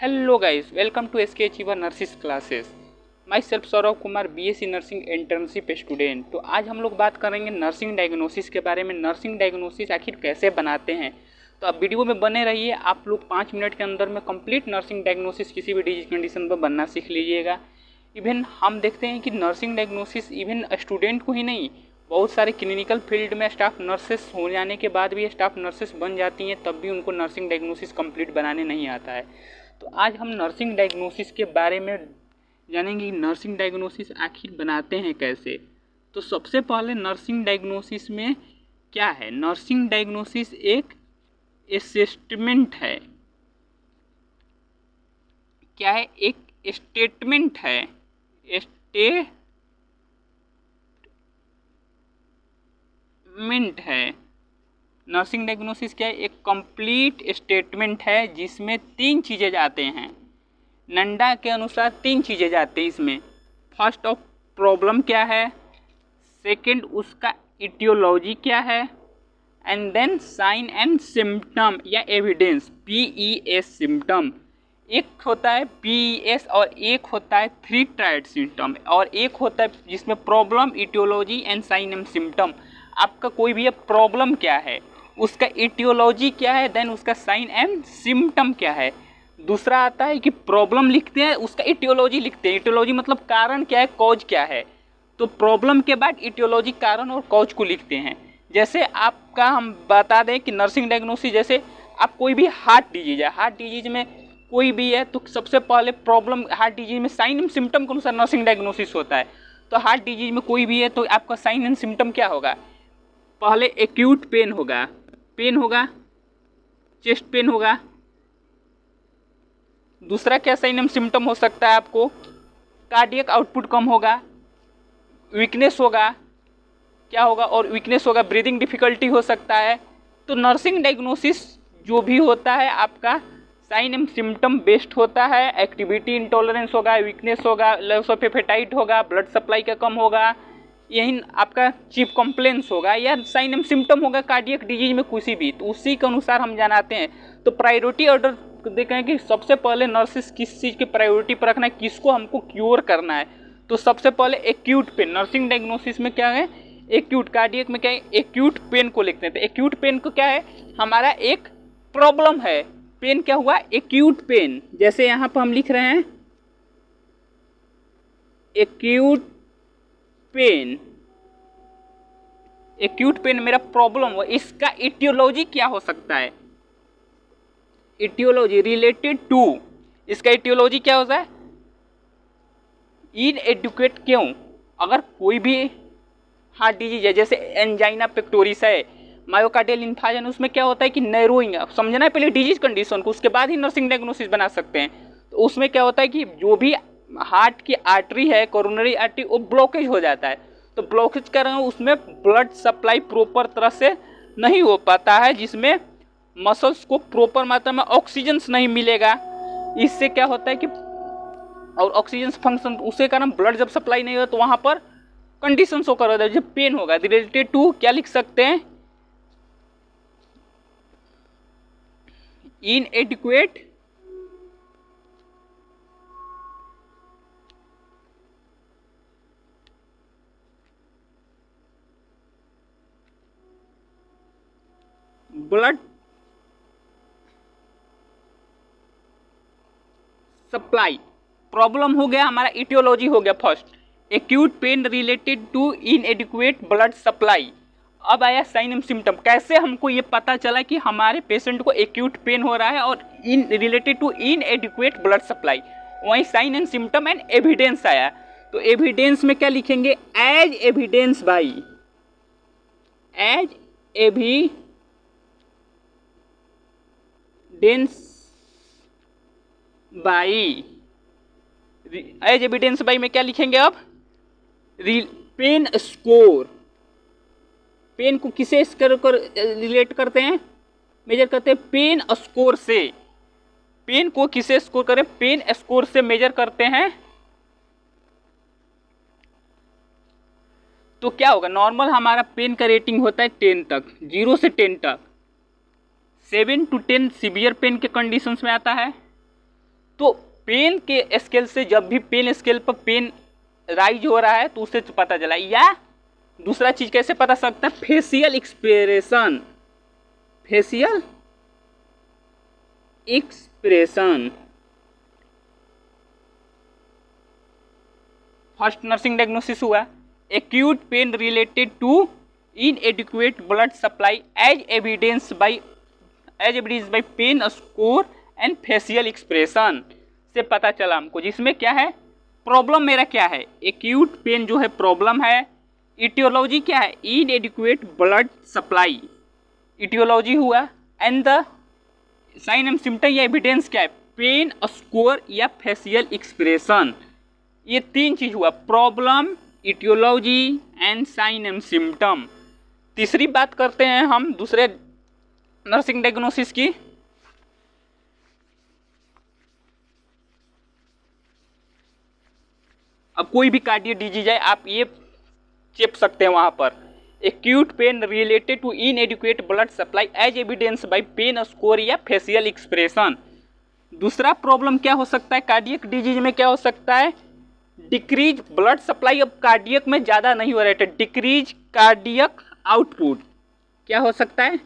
Hello guys, welcome to SK achiever nurses classes. Myself Saurabh Kumar, BSc nursing internship student. तो आज हम लोग बात करेंगे नर्सिंग डायग्नोसिस के बारे में। नर्सिंग डायग्नोसिस आखिर कैसे बनाते हैं, तो आप वीडियो में बने रहिए। आप लोग 5 मिनट के अंदर में कंप्लीट नर्सिंग डायग्नोसिस किसी भी डिजीज कंडीशन पर बनना सीख लीजिएगा। इवन हम देखते हैं कि नर्सिंग डायग्नोसिस इवन स्टूडेंट को ही नहीं, बहुत सारे क्लिनिकल फील्ड में स्टाफ नर्सेस हो जाने के बाद भी स्टाफ नर्सेस बन जाती हैं, तब भी उनको नर्सिंग डायग्नोसिस कंप्लीट बनाने नहीं आता है। तो आज हम नर्सिंग डायग्नोसिस के बारे में जानेंगे कि नर्सिंग डायग्नोसिस आखिर बनाते हैं कैसे। तो सबसे पहले नर्सिंग डायग्नोसिस में क्या है? नर्सिंग डायग्नोसिस एक असेसमेंट है। क्या है? एक स्टेटमेंट है। स्टेटमेंट है। नर्सिंग डायग्नोसिस क्या है? एक कंप्लीट स्टेटमेंट है जिसमें 3 चीज़ें जाते हैं। नंडा के अनुसार 3 चीज़ें जाते हैं इसमें। फर्स्ट ऑफ प्रॉब्लम क्या है, सेकंड उसका इटियोलॉजी क्या है, and then sign and symptom या एविडेंस, PES सिम्टम। एक होता है PES और एक होता है 3 ट्रायड सिम्टम, और एक होता है जिसमें problem, etiology and sign and symptom. आपका कोई भी प्रॉब्लम क्या है, उसका इटियोलॉजी क्या है, देन उसका साइन एंड सिम्टम क्या है। दूसरा आता है कि प्रॉब्लम लिखते हैं, उसका इटियोलॉजी लिखते हैं। इटियोलॉजी मतलब कारण क्या है, कॉज क्या है। तो प्रॉब्लम के बाद इटियोलॉजी, कारण और कॉज को लिखते हैं। जैसे आपका हम बता दें कि नर्सिंग डायग्नोसिस, जैसे आप कोई भी हार्ट डिजीज है, हार्ट डिजीज में कोई भी है, तो सबसे पहले प्रॉब्लम, हार्ट डिजीज में साइन एंड सिम्टम के अनुसार नर्सिंग डायग्नोसिस होता है। तो हार्ट डिजीज में कोई भी है तो आपका साइन एंड सिम्टम क्या होगा? पहले एक्यूट पेन होगा, चेस्ट पेन होगा। दूसरा क्या साइन एंड सिम्टम हो सकता है आपको? कार्डियक आउटपुट कम होगा, वीकनेस होगा, क्या होगा? और वीकनेस होगा, ब्रीदिंग डिफिकल्टी हो सकता है। तो नर्सिंग डायग्नोसिस जो भी होता है आपका साइन एंड सिम्टम बेस्ड होता है। एक्टिविटी इंटॉलरेंस होगा, वीकनेस होगा, लॉस ऑफ एपेटाइट होगा, ब्लड सप्लाई का कम होगा, यही आपका चीफ कंप्लेंस होगा, या साइन एंड सिम्टम होगा कार्डियक डिजीज में किसी भी। तो उसी के अनुसार हम जानते हैं। तो प्रायोरिटी ऑर्डर देखें कि सबसे पहले नर्सिस किस चीज़ की प्रायोरिटी पर रखना है, किसको हमको क्योर करना है। तो सबसे पहले एक्यूट पेन, नर्सिंग डायग्नोसिस में क्या है, एक्यूट, कार्डियक में क्या है, एक्यूट पेन को लिखते हैं। तो एक्यूट पेन को क्या है, हमारा एक प्रॉब्लम है। पेन क्या हुआ? Acute pen. जैसे यहाँ पर हम लिख रहे हैं एक्यूट पेन, एक्यूट पेन मेरा प्रॉब्लम हुआ। इसका इटियोलॉजी क्या हो सकता है? इटियोलॉजी रिलेटेड टू, इसका इटियोलॉजी क्या होता है? इनएडुकेट क्यों? अगर कोई भी हार्ट डिजीज है, जैसे एंजाइना पेक्टोरिस है, मायोकार्डियल इंफाजन, उसमें क्या होता है कि नैरोइंग, समझना है पहले डिजीज कंडीशन को, उसके बाद ही नर्सिंग डायग्नोसिस बना सकते हैं। तो उसमें क्या होता है कि जो भी हार्ट की आर्टरी है, कोरोनरी आर्टरी, वो ब्लॉकेज हो जाता है। तो ब्लॉकेज के कारण उसमें ब्लड सप्लाई प्रॉपर तरह से नहीं हो पाता है, जिसमें मसल्स को प्रॉपर मात्रा में ऑक्सीजन नहीं मिलेगा। इससे क्या होता है कि, और ऑक्सीजन फंक्शन, उसके कारण ब्लड जब सप्लाई नहीं होता तो वहाँ पर कंडीशन होकर होता है, जब पेन होगा। रिलेटेड टू क्या लिख सकते हैं? इनएडिक्वेट ब्लड सप्लाई, प्रॉब्लम हो गया हमारा। इटियोलॉजी हो गया first, acute pain related to inadequate blood supply. अब आया साइन एंड सिम्टम। कैसे हमको ये पता चला कि हमारे पेशेंट को एक्यूट पेन हो रहा है और in related to inadequate blood supply? वहीं sign and symptom and evidence आया। तो एविडेंस में क्या लिखेंगे? As evidence by, as evidence by, as evidence by में क्या लिखेंगे? अब पेन स्कोर, पेन को किसे कर रिलेट करते हैं, मेजर करते हैं? पेन स्कोर से। पेन को किसे स्कोर करें? पेन स्कोर से मेजर करते हैं। तो क्या होगा? नॉर्मल हमारा पेन का रेटिंग होता है 10 तक, 0 से 10 तक। 7 to 10 सीवियर पेन के कंडीशंस में आता है। तो पेन के स्केल से जब भी पेन स्केल पर पेन राइज हो रहा है तो उससे पता चला। या दूसरा चीज कैसे पता सकता है, facial expression, facial expression. First nursing diagnosis हुआ acute pain related to inadequate blood supply as evidence by pain score and facial expression से पता चला हमको, जिसमें क्या है, प्रॉब्लम मेरा क्या है, एक्यूट पेन जो है प्रॉब्लम है, इटियोलॉजी क्या है, इनएडिक्वेट ब्लड सप्लाई, इटियोलॉजी हुआ, and the sign and symptom या एविडेंस क्या है, पेन स्कोर या फेशियल एक्सप्रेशन। ये तीन चीज हुआ, problem, etiology and sign and symptom. तीसरी बात करते हैं हम दूसरे नर्सिंग डायग्नोसिस की। अब कोई भी कार्डियक डिजीज है आप ये चेप सकते हैं वहां पर, acute pain related to inadequate blood supply as evidence by pain score या फेशियल एक्सप्रेशन। दूसरा प्रॉब्लम क्या हो सकता है कार्डियक डिजीज में, क्या हो सकता है, डिक्रीज ब्लड सप्लाई। अब कार्डियक में ज़्यादा नहीं हो रहा है, डिक्रीज कार्डियक आउटपुट क्या हो सकता है,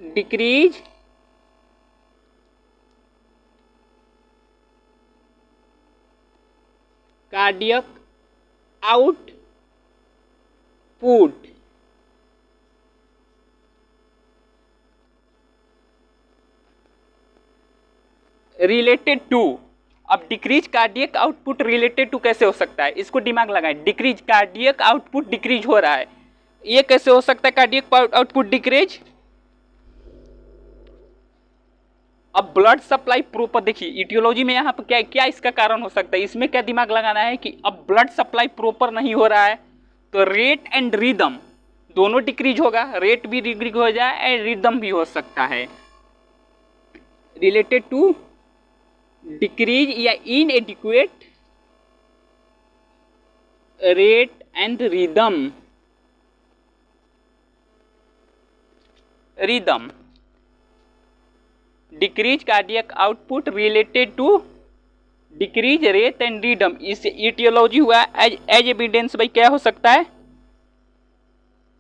decrease cardiac output related to. अब decrease cardiac output related to कैसे हो सकता है, इसको दिमाग लगाएं। डिक्रीज कार्डियक आउटपुट डिक्रीज हो रहा है, ये कैसे हो सकता है कार्डियक आउटपुट डिक्रीज। अब ब्लड सप्लाई प्रॉपर, देखिए इटियोलॉजी में यहाँ पर क्या क्या इसका कारण हो सकता है, इसमें क्या दिमाग लगाना है कि अब ब्लड सप्लाई प्रॉपर नहीं हो रहा है तो रेट एंड रिदम दोनों डिक्रीज होगा, रेट भी डिक्रीज हो जाए एंड रिदम भी हो सकता है, रिलेटेड टू डिक्रीज या inadequate rate and rhythm, decrease cardiac output related to decrease rate and rhythm. इस इटियोलॉजी हुआ एज एविडेंस बाई क्या हो सकता है।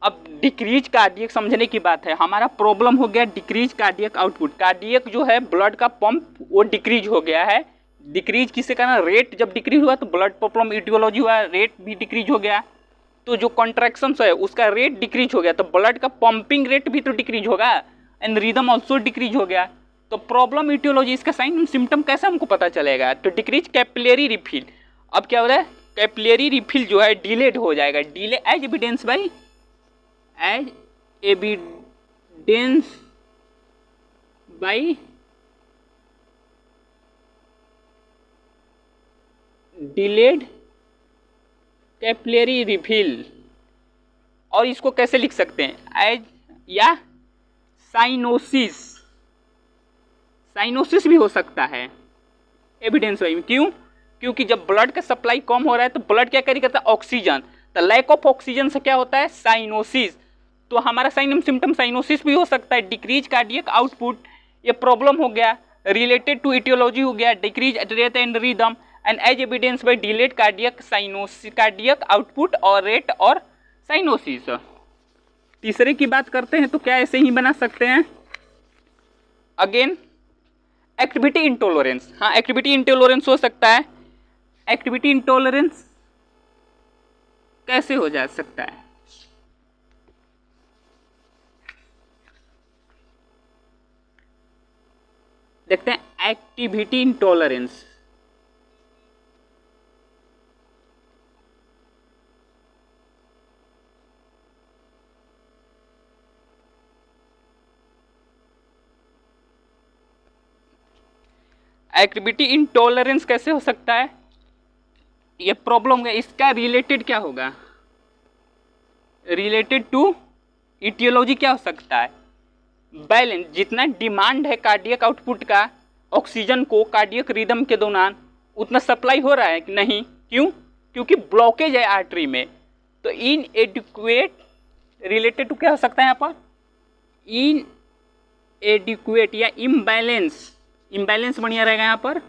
अब डिक्रीज कार्डियक समझने की बात है, हमारा प्रॉब्लम हो गया डिक्रीज कार्डियक आउटपुट, कार्डियक जो है ब्लड का पंप वो डिक्रीज हो गया है। डिक्रीज किससे कारण, रेट जब डिक्रीज हुआ तो ब्लड प्रॉब्लम इटियोलॉजी हुआ, रेट भी डिक्रीज हो गया, तो जो कॉन्ट्रैक्शन है उसका रेट डिक्रीज हो गया तो ब्लड का पंपिंग रेट भी तो डिक्रीज होगा एंड रिदम ऑल्सो डिक्रीज हो गया। तो प्रॉब्लम इटियोलॉजी, इसका साइन सिम्टम कैसे हमको पता चलेगा, तो डिक्रीज कैपिलरी रिफिल। अब क्या हो रहा है, कैपिलरी रिफिल जो है डिलेड हो जाएगा, delay as evidence by delayed capillary refill. और इसको कैसे लिख सकते हैं, एज या साइनोसिस, साइनोसिस भी हो सकता है एविडेंस वाइज। क्यों, क्योंकि जब ब्लड का सप्लाई कम हो रहा है तो ब्लड क्या कैरी करता है, ऑक्सीजन, तो लैक ऑफ ऑक्सीजन से क्या होता है, साइनोसिस। तो हमारा साइन एंड सिम्टम साइनोसिस भी हो सकता है, डिक्रीज कार्डियक आउटपुट, ये प्रॉब्लम हो गया, रिलेटेड टू इटियोलॉजी हो गया, decrease rate and rhythm and as evidence by delayed cardiac cyanosis, cardiac output और रेट और साइनोसिस। तीसरे की बात करते हैं तो क्या ऐसे ही बना सकते हैं, अगेन एक्टिविटी इंटॉलरेंस। हाँ, एक्टिविटी इंटॉलरेंस हो सकता है। एक्टिविटी इंटॉलरेंस कैसे हो जा सकता है, देखते हैं एक्टिविटी इंटॉलरेंस। एक्टिविटी इंटॉलरेंस कैसे हो सकता है, ये प्रॉब्लम है, इसका रिलेटेड क्या होगा, रिलेटेड टू इटियोलॉजी क्या हो सकता है, बैलेंस, जितना डिमांड है कार्डियक आउटपुट का ऑक्सीजन को कार्डियक रिदम के दौरान उतना सप्लाई हो रहा है कि नहीं, क्यों, क्योंकि ब्लॉकेज है आर्टरी में। तो इन एडिक्वेट रिलेटेड टू क्या हो सकता है यहाँ पर, इन एडिक्वेट या इम्बैलेंस, इम्बैलेंस बढ़िया रहेगा यहाँ पर,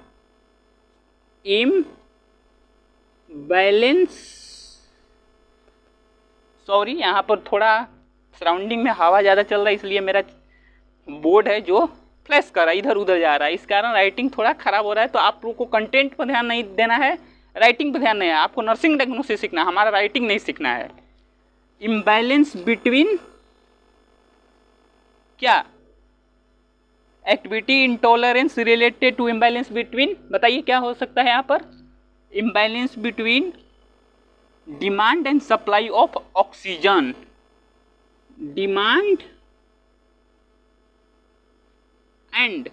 इम्बैलेंस, सॉरी यहाँ पर थोड़ा सराउंडिंग में हवा ज़्यादा चल रहा है इसलिए मेरा बोर्ड है जो फ्लैश कर रहा है, इधर उधर जा रहा है, इस कारण राइटिंग थोड़ा खराब हो रहा है। तो आप लोगों को कंटेंट पर ध्यान नहीं देना है, राइटिंग पर ध्यान नहीं है, आपको नर्सिंग डायग्नोसिस सीखना है, हमारा राइटिंग नहीं सीखना है। इम्बैलेंस बिटवीन क्या, activity intolerance related to imbalance between, बताइए क्या हो सकता है यहाँ पर, imbalance between demand and supply of oxygen, demand and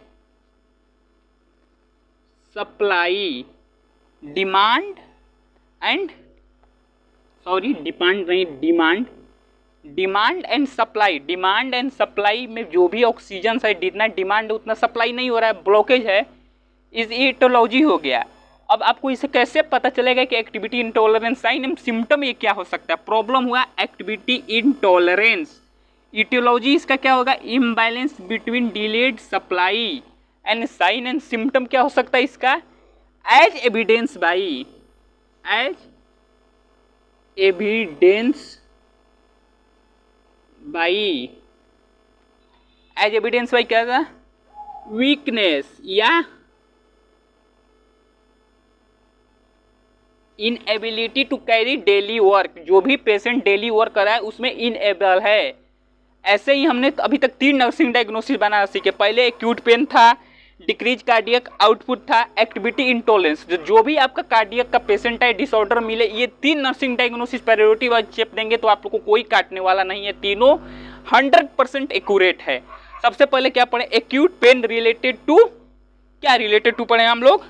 supply, demand and, sorry demand नहीं, demand and supply, demand and supply में जो भी ऑक्सीजन है जितना डिमांड उतना सप्लाई नहीं हो रहा है, ब्लॉकेज है, इस ईटोलॉजी हो गया। अब आपको इसे कैसे पता चलेगा कि activity intolerance, sign and symptom ये क्या हो सकता है, प्रॉब्लम हुआ एक्टिविटी इंटॉलरेंस, ईटियोलॉजी इसका क्या होगा, imbalance between delayed supply and sign and symptom क्या हो सकता है इसका, as evidence by, as evidence by, as evidence by क्या था, वीकनेस या inability to carry daily work, जो भी पेशेंट डेली वर्क कर रहा है उसमें इनएबल है। ऐसे ही हमने अभी तक 3 नर्सिंग डायग्नोसिस बनाना सीखे, पहले एक्यूट पेन था, डिक्रीज कार्डियक आउटपुट था, एक्टिविटी इंटॉलरेंस, जो भी आपका कार्डियक का पेशेंट है डिसऑर्डर मिले, ये 3 नर्सिंग डायग्नोसिस प्रायोरिटी वाइज चेप देंगे तो आप लोग को कोई काटने वाला नहीं है, तीनों 100% एक्यूरेट है। सबसे पहले क्या पढ़े, एक्यूट पेन रिलेटेड टू, क्या रिलेटेड टू पढ़े हम लोग,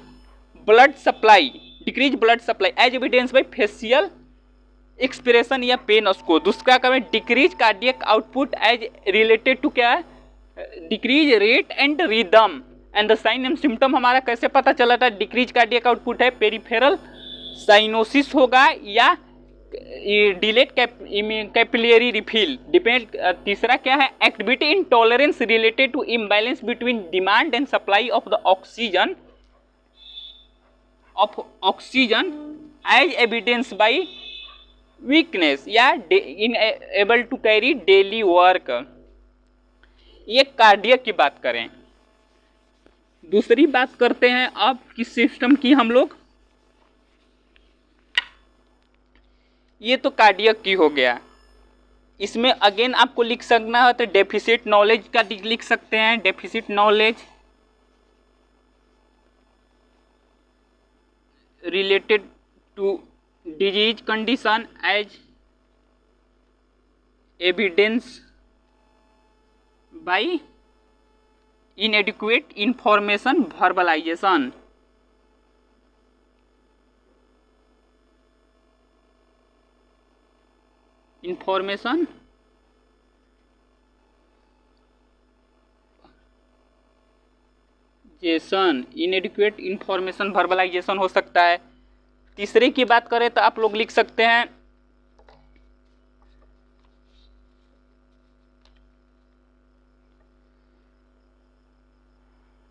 blood supply, decrease blood supply as evidence by facial expression या पेन उसको। दूसरा क्या है, decrease cardiac output as related to क्या है, decrease rate and rhythm and the sign and symptom हमारा कैसे पता चला था, डिक्रीज कार्डियक आउटपुट है, पेरिफेरल साइनोसिस होगा या डिलेट कैपिलरी रिफिल डिपेंड। तीसरा क्या है, activity intolerance related to imbalance between demand and supply of the oxygen as evidence by weakness या unable to carry daily work. ये कार्डियक की बात करें। दूसरी बात करते हैं अब किस सिस्टम की हम लोग, ये तो कार्डियक की हो गया। इसमें अगेन आपको लिख सकना है तो डेफिसिट नॉलेज का लिख सकते हैं, deficit knowledge related to disease condition as evidence by inadequate information verbalization। Information जेसन, इनएडिक्वेट इंफॉर्मेशन वर्बलाइजेशन हो सकता है। तीसरे की बात करें तो आप लोग लिख सकते हैं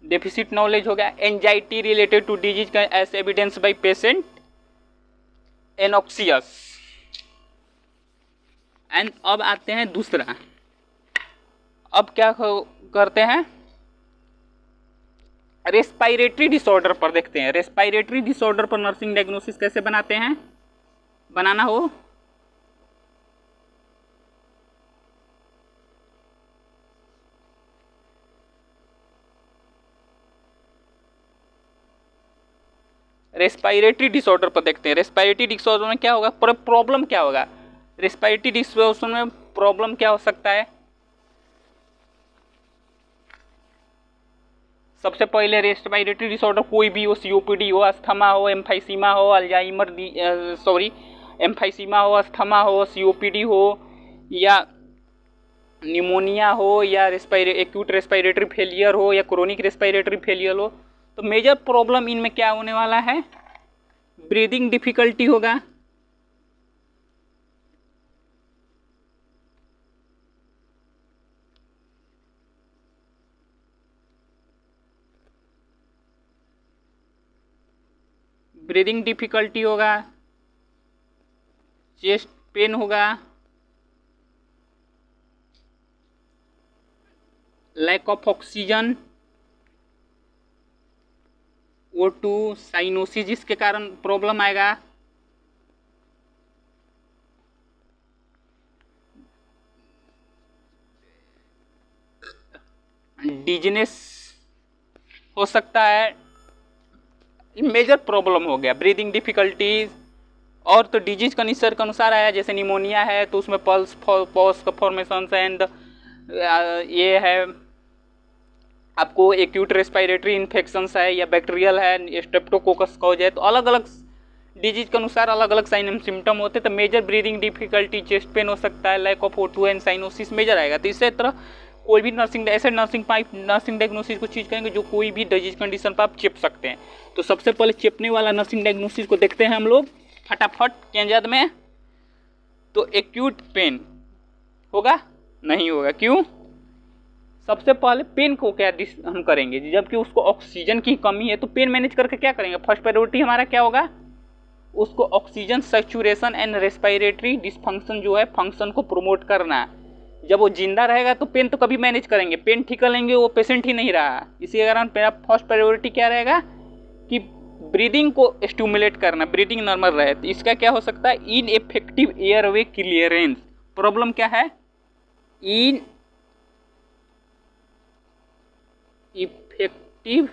डेफिसिट नॉलेज हो गया, एंजाइटी रिलेटेड टू डिजीज का as evidence by patient anxious. And अब आते हैं दूसरा, अब क्या करते हैं, रेस्पिरेटरी डिसऑर्डर पर देखते हैं। रेस्पिरेटरी डिसऑर्डर पर नर्सिंग डायग्नोसिस कैसे बनाते हैं, बनाना हो रेस्पिरेटरी डिसऑर्डर पर देखते हैं। रेस्पिरेटरी डिसऑर्डर में क्या होगा, प्रॉब्लम क्या होगा, रेस्पिरेटरी डिसऑर्डर में प्रॉब्लम क्या हो सकता है। सबसे पहले रेस्पिरेटरी डिसऑर्डर कोई भी हो, सीओपीडी हो, अस्थमा हो, एम्फाइसीमा हो, अल्जाइमर एम्फाइसीमा हो, अस्थमा हो, सीओपीडी हो या निमोनिया हो या एक्यूट रेस्पिरेटरी फेलियर हो या क्रोनिक रेस्पिरेटरी फेलियर हो, तो मेजर प्रॉब्लम इनमें क्या होने वाला है, ब्रीदिंग डिफिकल्टी होगा, ब्रीदिंग डिफिकल्टी होगा, चेस्ट पेन होगा, lack of oxygen, O2 cyanosis के कारण प्रॉब्लम आएगा, डिजीनेस हो सकता है, मेजर प्रॉब्लम हो गया ब्रीदिंग डिफिकल्टीज। और तो डिजीज कंडीशन के अनुसार आया, जैसे निमोनिया है तो उसमें पल्स पॉज का फॉर्मेशन एंड ये है आपको एक्यूट रेस्पिरेटरी इन्फेक्शंस है या बैक्टीरियल है, स्ट्रेप्टोकोकस कॉज है, तो अलग अलग डिजीज के अनुसार अलग अलग साइन एंड सिम्टम होते हैं। तो major breathing difficulty, chest pain हो सकता है, lack of O2 and cyanosis major आएगा। तो इसी तरह कोई भी ऐसे नर्सिंग डायग्नोसिस को चीज़ करेंगे जो कोई भी डिजीज कंडीशन पर आप चेप सकते हैं। तो सबसे पहले चेपने वाला नर्सिंग डायग्नोसिस को देखते हैं हम लोग फटाफट केंजद में। तो एक्यूट पेन होगा नहीं होगा, क्यों? सबसे पहले पेन को क्या हम करेंगे, जबकि उसको ऑक्सीजन की कमी है तो पेन मैनेज करके क्या करेंगे, फर्स्ट प्रायोरिटी हमारा क्या होगा, उसको oxygen saturation and respiratory dysfunction जो है फंक्शन को प्रमोट करना। जब वो जिंदा रहेगा तो पेन तो कभी मैनेज करेंगे, पेन ठीक कर लेंगे, वो पेशेंट ही नहीं रहा। इसी कारण मेरा फर्स्ट प्रायोरिटी क्या रहेगा कि ब्रीदिंग को स्टिमुलेट करना, ब्रीदिंग नॉर्मल रहे। तो इसका क्या हो सकता है, इनएफेक्टिव एयरवे क्लियरेंस। प्रॉब्लम क्या है, in effective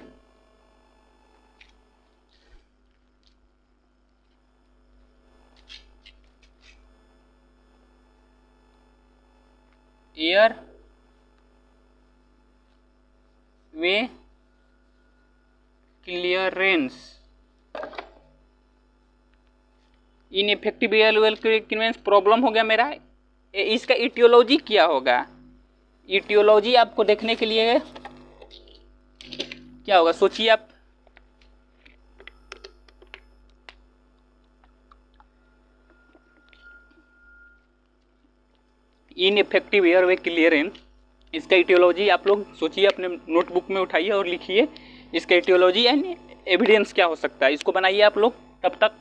air way clearance. Ineffective air way clearance problem हो गया मेरा। इसका इटियोलॉजी क्या होगा, इटियोलॉजी आपको देखने के लिए क्या होगा, सोचिए आप। इनइफेक्टिव एयरवे क्लियरेंस, इसका इटियोलॉजी आप लोग सोचिए, अपने नोटबुक में उठाइए और लिखिए इसका इटियोलॉजी एंड एविडेंस क्या हो सकता है। इसको बनाइए आप लोग तब तक।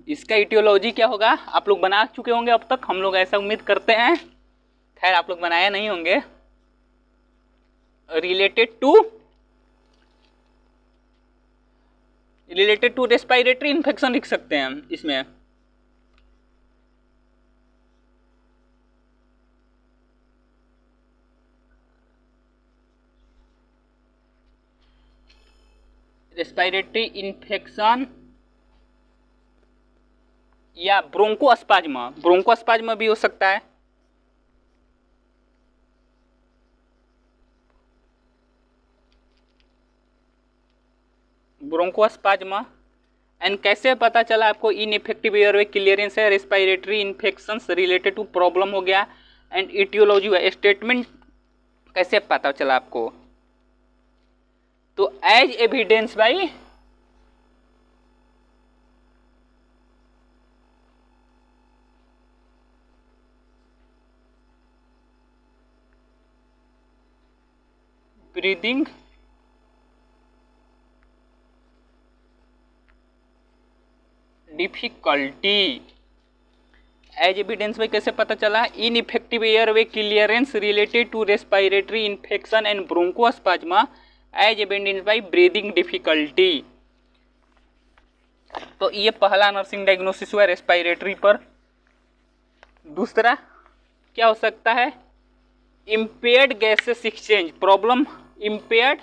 इसका इटियोलॉजी क्या होगा, आप लोग बना चुके होंगे अब तक, हम लोग ऐसा उम्मीद करते हैं, खैर आप लोग बनाया नहीं होंगे। रिलेटेड टू रेस्पिरेटरी इन्फेक्शन लिख सकते हैं हम इसमें। रेस्पिरेटरी इन्फेक्शन या ब्रोंकोस्पाज्मा, ब्रोंकोस्पाज्मा भी हो सकता है। ब्रोंकोस्पाज्मा। एंड कैसे पता चला आपको इनइफेक्टिव एयरवे क्लियरेंस है, respiratory infections related to problem हो गया, एंड इटियोलॉजी हुआ, स्टेटमेंट कैसे पता चला आपको, तो as evidence by breathing difficulty. As evidence में कैसे पता चला, ineffective airway clearance related to respiratory infection and bronchospasm as evidence by breathing difficulty. तो ये पहला नर्सिंग डायग्नोसिस हुआ रेस्पिरेटरी पर। दूसरा क्या हो सकता है, impaired gases exchange problem, impaired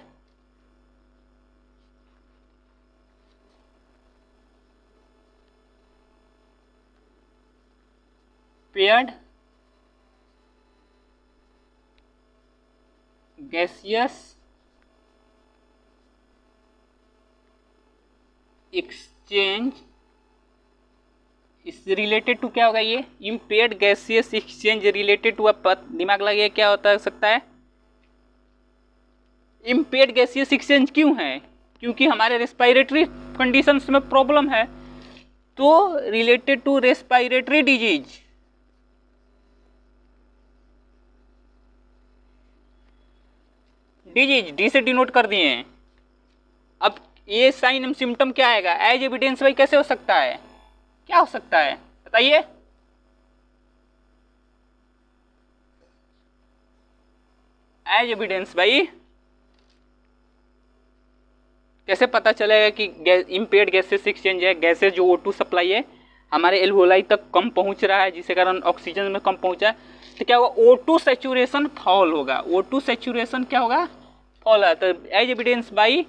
gaseous exchange. इस रिलेटेड टू क्या होगा, ये impaired gaseous exchange related to, दिमाग लगे क्या होता सकता है, इम्पेयर्ड गैसियस एक्सचेंज क्यों है, क्योंकि हमारे रेस्पिरेटरी कंडीशंस में प्रॉब्लम है। तो related to respiratory disease, disease, D से डिनोट कर दिए हैं। अब ये साइन एंड सिम्टम क्या आएगा? एज एविडेंस भाई कैसे हो सकता है, क्या हो सकता है बताइए? एज एविडेंस भाई कैसे पता चलेगा कि इम्पेयर्ड गैसेस एक्सचेंज है, गैसेस जो O2 सप्लाई है हमारे एल्वोलाई तक कम पहुंच रहा है, जिसके कारण ऑक्सीजन में कम पहुंचा है, तो क्या होगा? O2 सैचुरेशन फॉल होगा। O2 सैचुरेशन क्या होगा? फॉल है। तो as evidence by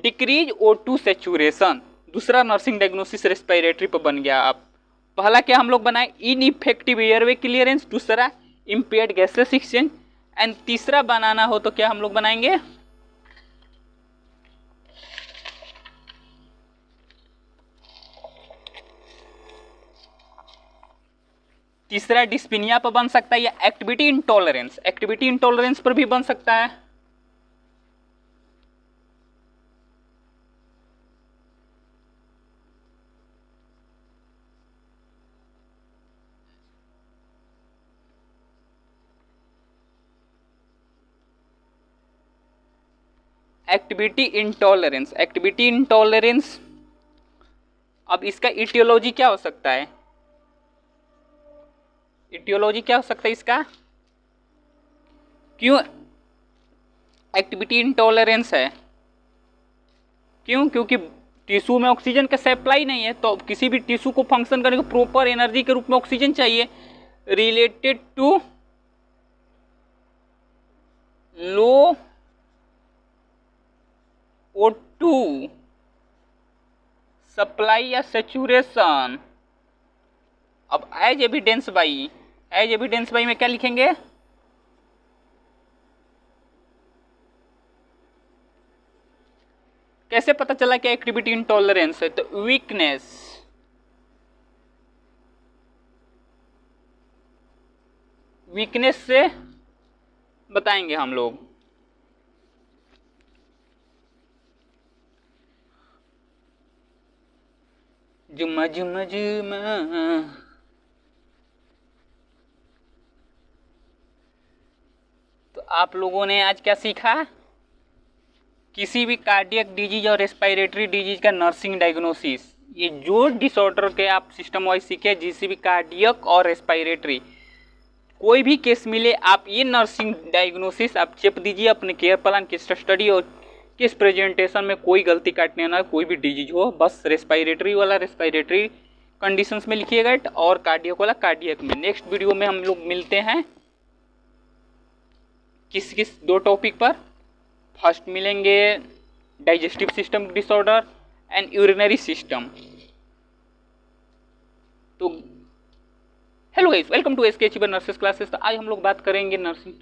decrease O2 saturation. दूसरा नर्सिंग डायग्नोसिस रेस्पिरेटरी पर बन गया। आप पहला क्या हम लोग बनाए? इनइफेक्टिव एयरवे क्लियरेंस, दूसरा इम्पेयर्ड गैसेस एक्सचेंज, एंड तीसरा बनाना हो तो क्या हम लोग बनाएंगे? तीसरा डिस्पिनिया पर बन सकता है या एक्टिविटी इंटॉलरेंस, एक्टिविटी इंटॉलरेंस पर भी बन सकता है। Activity intolerance, activity intolerance. अब इसका इटियोलॉजी क्या हो सकता है? इटियोलॉजी क्या हो सकता है इसका? क्यों एक्टिविटी इंटॉलरेंस है? क्यों? क्योंकि टिश्यू में ऑक्सीजन का सप्लाई नहीं है, तो किसी भी टिश्यू को फंक्शन करने को प्रॉपर एनर्जी के रूप में ऑक्सीजन चाहिए। Related to low O2 supply या सैचुरेशन। अब as evidence by, as evidence by में क्या लिखेंगे? कैसे पता चला कि एक्टिविटी इंटॉलरेंस है? तो वीकनेस, वीकनेस से बताएंगे हम लोग। जुम्मा जुम्मा जुम्मा। तो आप लोगों ने आज क्या सीखा? किसी भी कार्डियक डिजीज और रेस्पिरेटरी डिजीज का नर्सिंग डायग्नोसिस, ये जो डिसऑर्डर के आप सिस्टम वाइज सीखे, जिसी भी कार्डियक और रेस्पिरेटरी कोई भी केस मिले, आप ये नर्सिंग डायग्नोसिस आप चेप दीजिए अपने केयर प्लान, किस स्टडी और किस प्रेजेंटेशन में कोई गलती काटने ना, कोई भी डिजीज हो, बस रेस्पिरेटरी वाला रेस्पिरेटरी कंडीशंस में लिखिएगा और कार्डियक वाला कार्डियक में। नेक्स्ट वीडियो में हम लोग मिलते हैं किस किस दो टॉपिक पर। फर्स्ट मिलेंगे digestive system disorder and urinary system. तो hello guys, welcome to SK achiever nurses classes. तो आज हम लोग बात करेंगे नर्सिंग